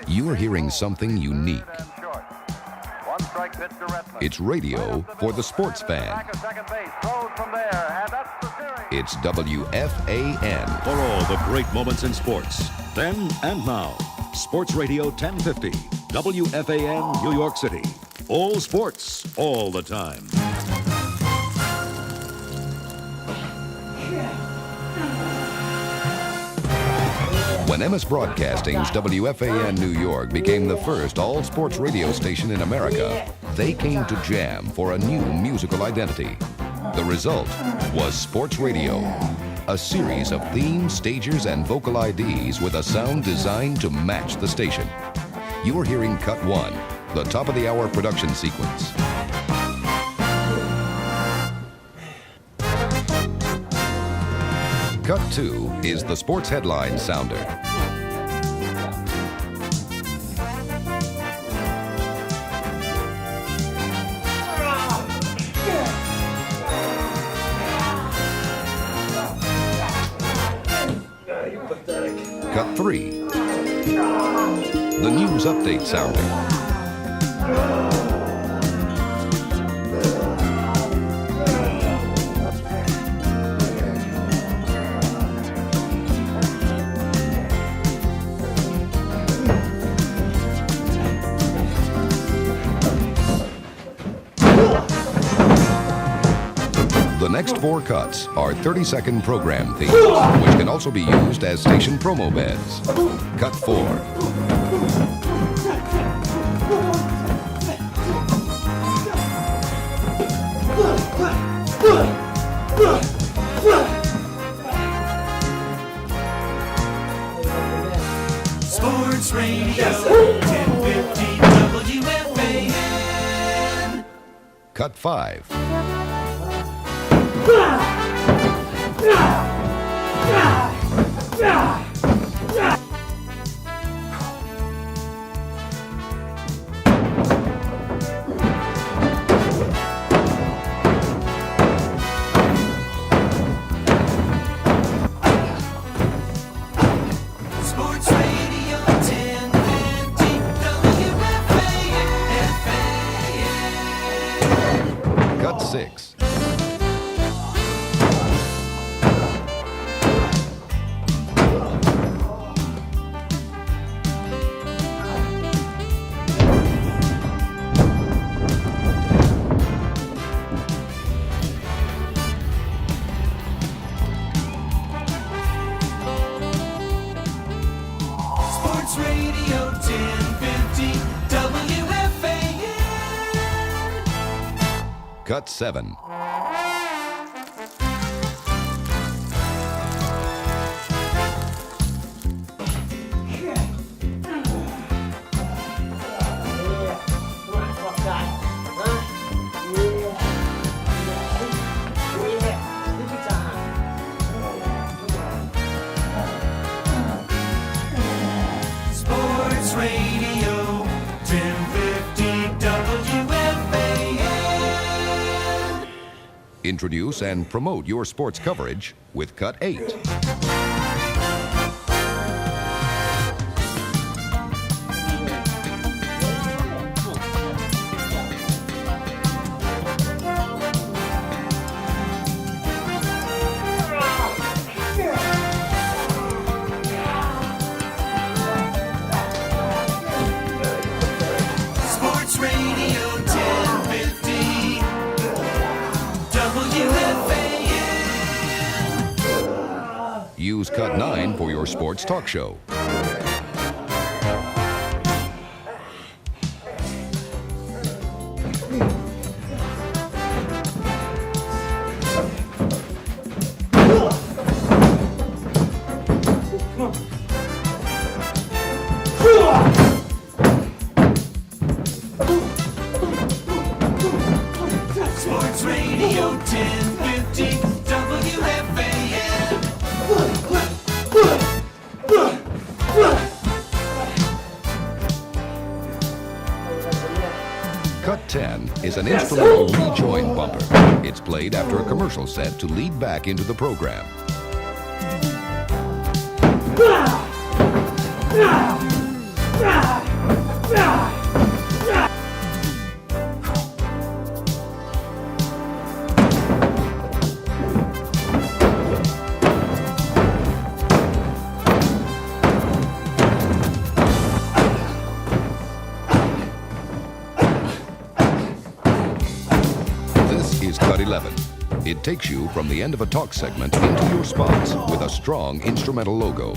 You're hearing something unique. It's radio for the sports fan. It's WFAN. For all the great moments in sports, then and now. Sports Radio 1050, WFAN, New York City. All sports, all the time. When MS Broadcasting's WFAN New York became the first all-sports radio station in America, they came to jam for a new musical identity. The result was Sports Radio, a series of themes, stagers, and vocal IDs with a sound designed to match the station. You're hearing Cut 1, the top-of-the-hour production sequence. Cut 2 is the sports headline sounder. Cut 3, the news update sounder. The next 4 cuts are 30-second program themes, which can also be used as station promo beds. Cut 4. Sports Radio 1050 WFAN. Cut 5. Sports Radio 1050 WFAN. Cut 6. Sports Radio 1050 WFAN. Cut 7. Sports Radio 1050 WFAN. Introduce and promote your sports coverage with Cut 8. Sports Radio 1050 WFAN. Use Cut 9 for your sports talk show. Sports Radio 1050 WFAN. Cut 10 is an instrumental rejoin bumper. It's played after a commercial set to lead back into the program. This is Cut 11. It takes you from the end of a talk segment into your spots with a strong instrumental logo.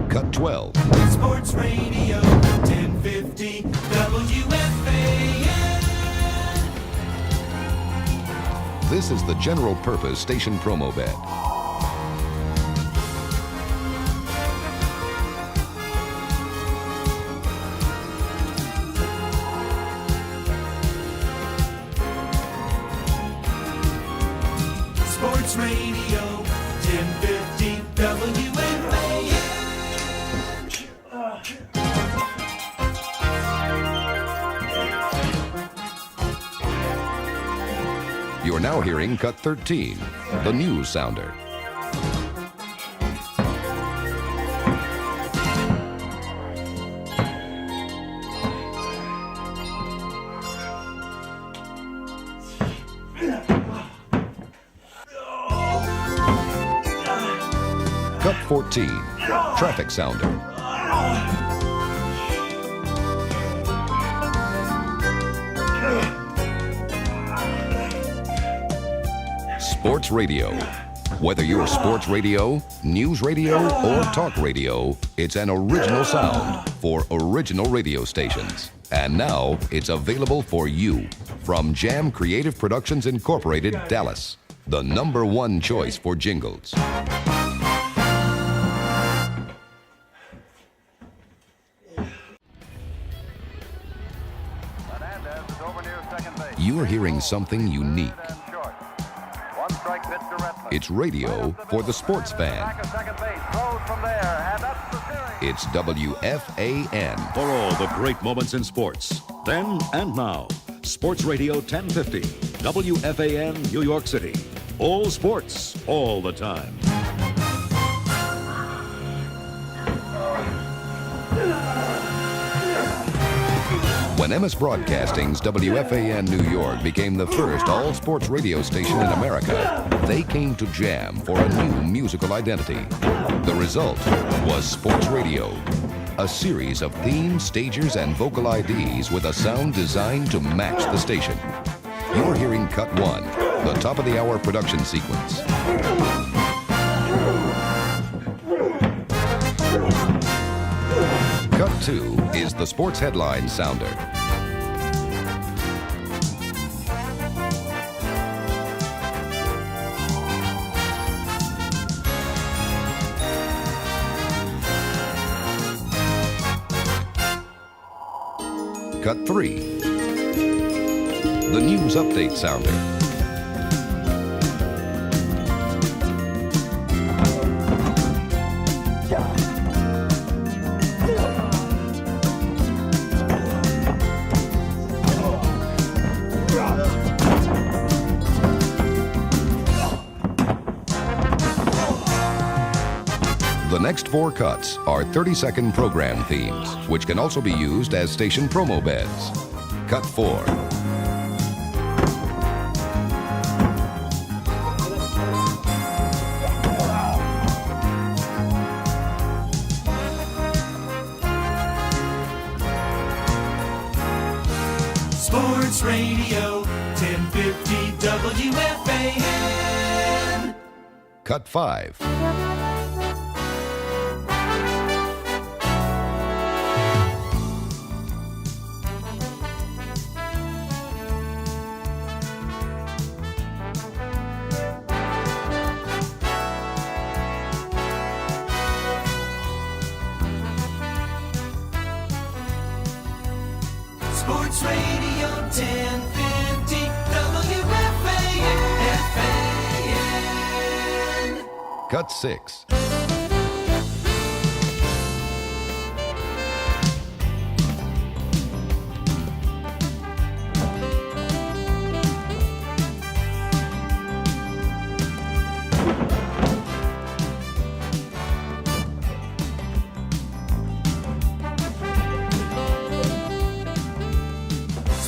Cut 12. Sports Radio 1050 WFAN. This is the general purpose station promo bed. Sports Radio 1050 WFAN. You are now hearing Cut 13, the news sounder. Cut 14, traffic sounder. Sports radio. Whether you're sports radio, news radio, or talk radio, it's an original sound for original radio stations. And now it's available for you from Jam Creative Productions Incorporated, Dallas, the #1 choice for jingles. You're hearing something unique. It's radio for the sports fan. It's WFAN. For all the great moments in sports, then and now, Sports Radio 1050, WFAN, New York City. All sports, all the time. When MS Broadcasting's WFAN New York became the first all-sports radio station in America, they came to Jam for a new musical identity. The result was Sports Radio, a series of themes, stagers, and vocal IDs with a sound designed to match the station. You're hearing Cut 1, the top-of-the-hour production sequence. Cut 2 is the sports headline sounder. Cut 3, the news update sounder. The next 4 cuts are 30-second program themes, which can also be used as station promo beds. Cut 4. Sports Radio 1050 WFAN. Cut 5. Sports Radio 1050 WFAN. Cut 6.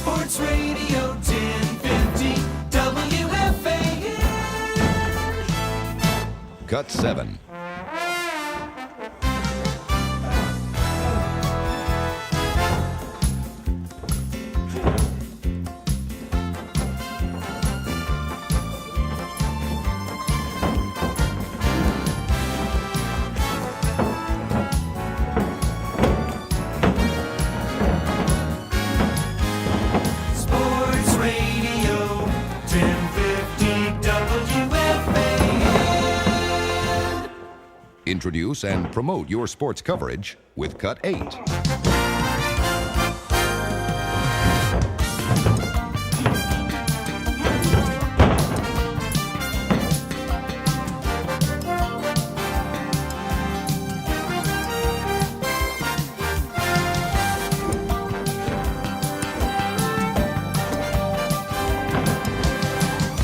Sports Radio 1050 WFAN. Cut 7. Sports Radio 1050 WFAN. Introduce and promote your sports coverage with Cut 8.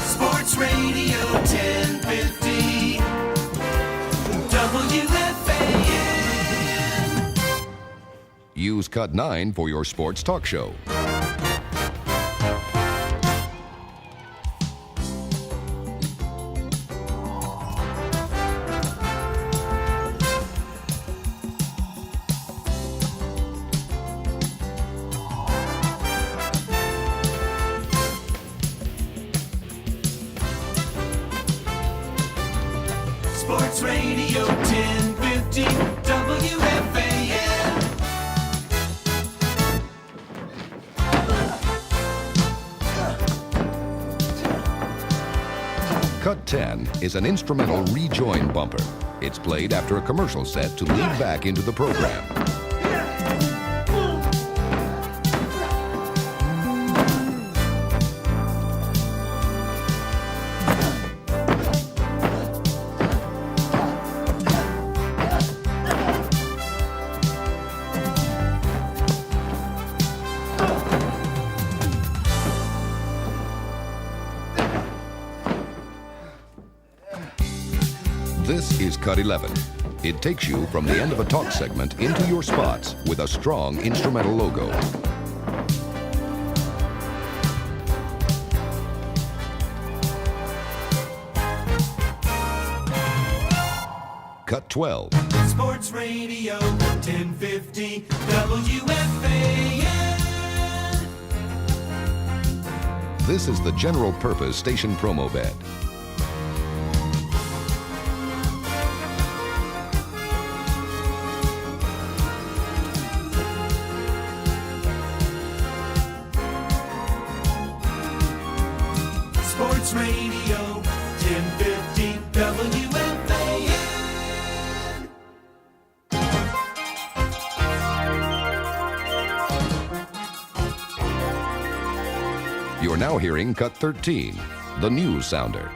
Sports Radio 1050 WFAN. Use Cut 9 for your sports talk show. Sports Radio 1050 WFAN. Cut 10 is an instrumental rejoin bumper. It's played after a commercial set to lead back into the program. This is Cut 11. It takes you from the end of a talk segment into your spots with a strong instrumental logo. Cut 12. Sports Radio 1050 WFAN. This is the general purpose station promo bed. Sports Radio 1050 WFAN. You're now hearing Cut 13, the news sounder.